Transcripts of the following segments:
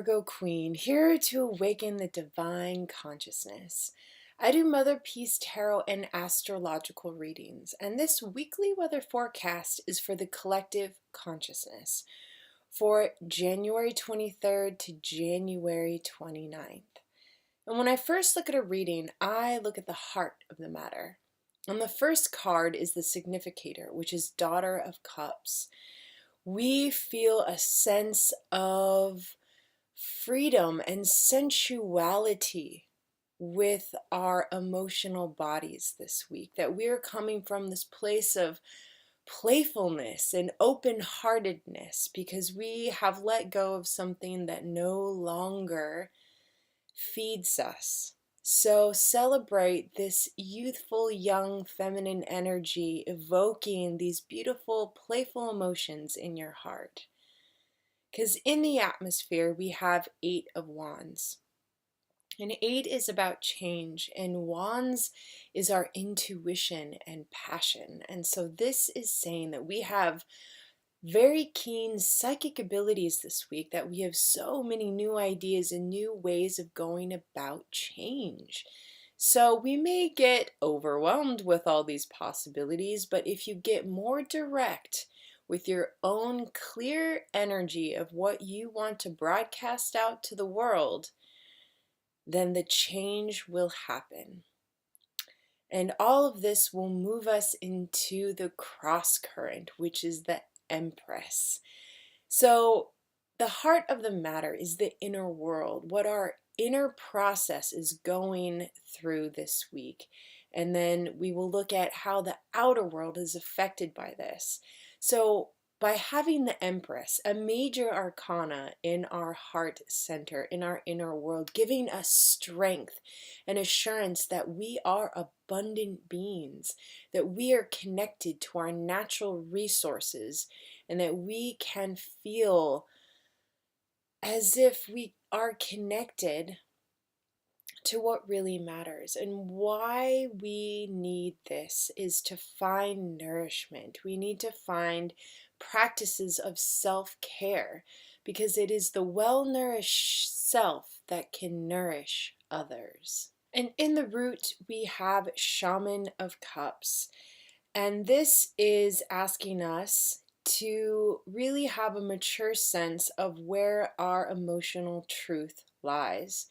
Virgo Queen, here to awaken the divine consciousness. I do Mother Peace Tarot and astrological readings, and this weekly weather forecast is for the collective consciousness for January 23rd to January 29th. And when I first look at a reading, I look at the heart of the matter. And the first card is the significator, which is Daughter of Cups. We feel a sense of freedom and sensuality with our emotional bodies this week, that we're coming from this place of playfulness and open-heartedness because we have let go of something that no longer feeds us. So celebrate this youthful, young, feminine energy, evoking these beautiful, playful emotions in your heart. Because in the atmosphere, we have 8 of Wands. And 8 is about change, and Wands is our intuition and passion. And so this is saying that we have very keen psychic abilities this week, that we have so many new ideas and new ways of going about change. So we may get overwhelmed with all these possibilities, but if you get more direct with your own clear energy of what you want to broadcast out to the world, then the change will happen. And all of this will move us into the cross current, which is the Empress. So the heart of the matter is the inner world, what our inner process is going through this week. And then we will look at how the outer world is affected by this. So by having the Empress, a major arcana in our heart center, in our inner world, giving us strength and assurance that we are abundant beings, that we are connected to our natural resources, and that we can feel as if we are connected to what really matters. And why we need this is to find nourishment. We need to find practices of self-care, because it is the well-nourished self that can nourish others. And in the root, we have Shaman of Cups. And this is asking us to really have a mature sense of where our emotional truth lies.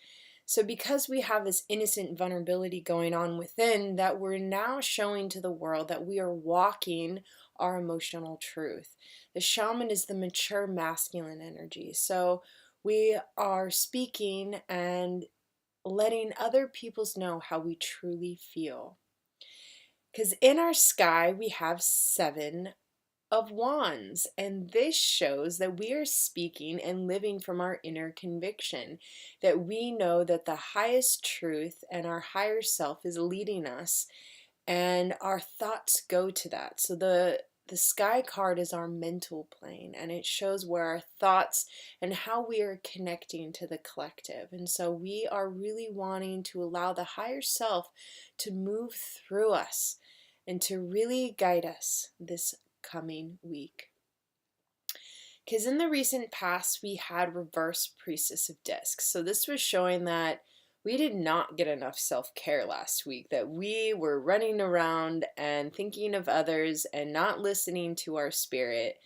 So because we have this innocent vulnerability going on within, that we're now showing to the world that we are walking our emotional truth. The shaman is the mature masculine energy. So we are speaking and letting other people know how we truly feel. Because in our sky, we have 7 of Wands, and this shows that we are speaking and living from our inner conviction, that we know that the highest truth and our higher self is leading us, and our thoughts go to that. So the sky card is our mental plane, and it shows where our thoughts and how we are connecting to the collective. And so we are really wanting to allow the higher self to move through us and to really guide us this coming week. Because in the recent past, we had reverse Priestess of Discs. So this was showing that we did not get enough self-care last week, that we were running around and thinking of others and not listening to our spirit.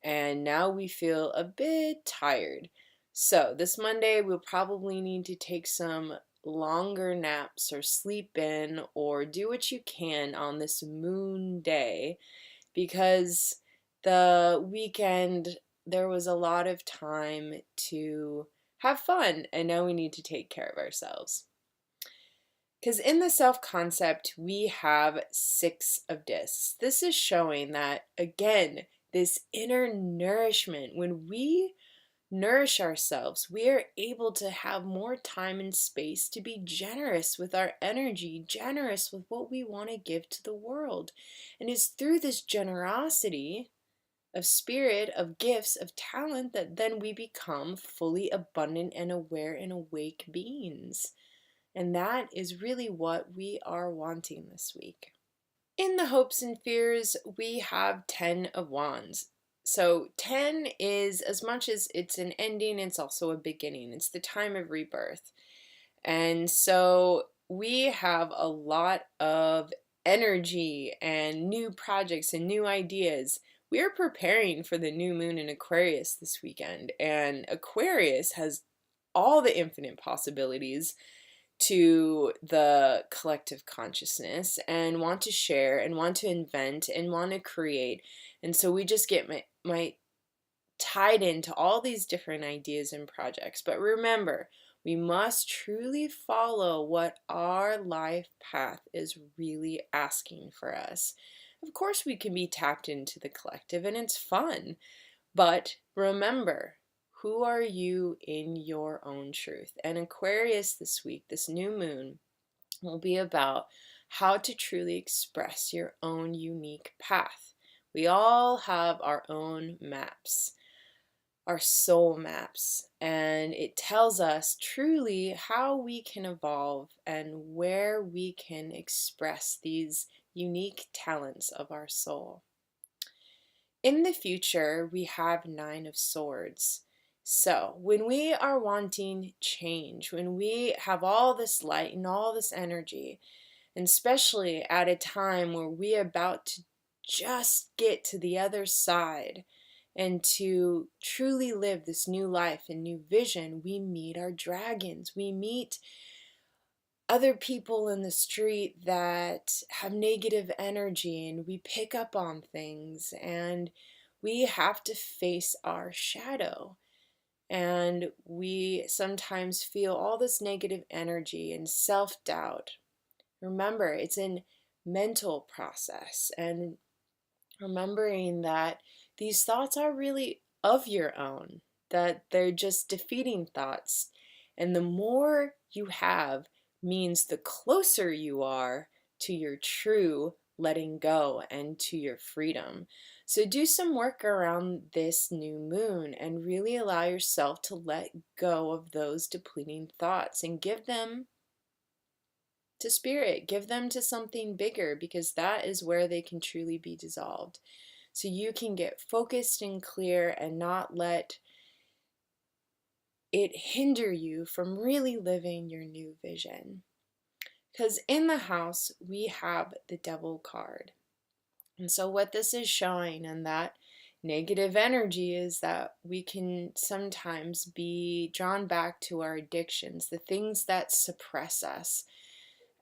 And now we feel a bit tired. So this Monday, we'll probably need to take some longer naps or sleep in or do what you can on this moon day, because the weekend there was a lot of time to have fun, and now we need to take care of ourselves. Because in the self-concept, we have 6 of Discs. This is showing that, again, this inner nourishment, when we nourish ourselves, we are able to have more time and space to be generous with our energy, generous with what we want to give to the world. And it's through this generosity of spirit, of gifts, of talent, that then we become fully abundant and aware and awake beings. And that is really what we are wanting this week. In the hopes and fears, we have 10 of Wands. So 10 is, as much as it's an ending, it's also a beginning. It's the time of rebirth. And so we have a lot of energy and new projects and new ideas. We're preparing for the new moon in Aquarius this weekend, and Aquarius has all the infinite possibilities to the collective consciousness and want to share and want to invent and want to create. And so we just get my tied into all these different ideas and projects. But remember, we must truly follow what our life path is really asking for us. Of course, we can be tapped into the collective and it's fun, but remember, who are you in your own truth? And Aquarius this week, this new moon, will be about how to truly express your own unique path. We all have our own maps, our soul maps, and it tells us truly how we can evolve and where we can express these unique talents of our soul. In the future, we have Nine of Swords. So, when we are wanting change, when we have all this light and all this energy, and especially at a time where we're about to just get to the other side and to truly live this new life and new vision, we meet our dragons. We meet other people in the street that have negative energy, and we pick up on things, and we have to face our shadow. And we sometimes feel all this negative energy and self-doubt. Remember, it's a mental process, and remembering that these thoughts are really of your own, that they're just defeating thoughts. And the more you have means the closer you are to your true letting go and to your freedom. So do some work around this new moon and really allow yourself to let go of those depleting thoughts and give them to spirit, give them to something bigger, because that is where they can truly be dissolved. So you can get focused and clear and not let it hinder you from really living your new vision. Because in the house, we have the Devil card. And so what this is showing in that negative energy is that we can sometimes be drawn back to our addictions, the things that suppress us,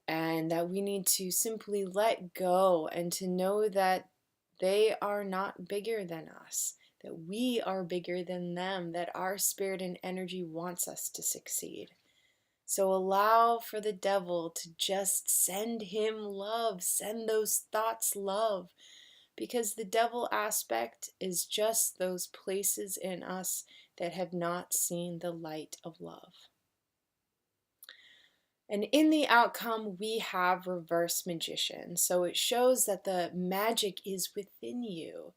and that we need to simply let go and to know that they are not bigger than us, that we are bigger than them, that our spirit and energy wants us to succeed. So allow for the devil to just send him love, send those thoughts love, because the devil aspect is just those places in us that have not seen the light of love. And in the outcome, we have reverse magician. So it shows that the magic is within you.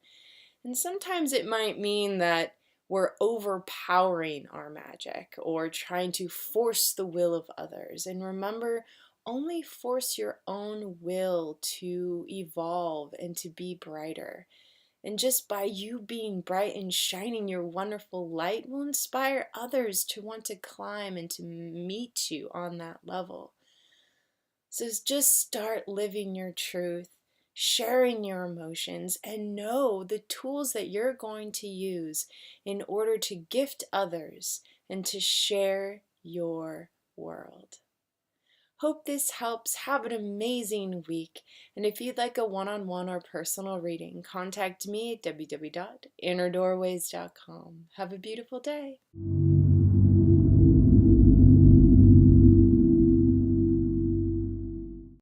And sometimes it might mean that we're overpowering our magic or trying to force the will of others. And remember, only force your own will to evolve and to be brighter. And just by you being bright and shining your wonderful light will inspire others to want to climb and to meet you on that level. So just start living your truth, sharing your emotions, and know the tools that you're going to use in order to gift others and to share your world. Hope this helps. Have an amazing week. And if you'd like a one-on-one or personal reading, contact me at www.innerdoorways.com. Have a beautiful day.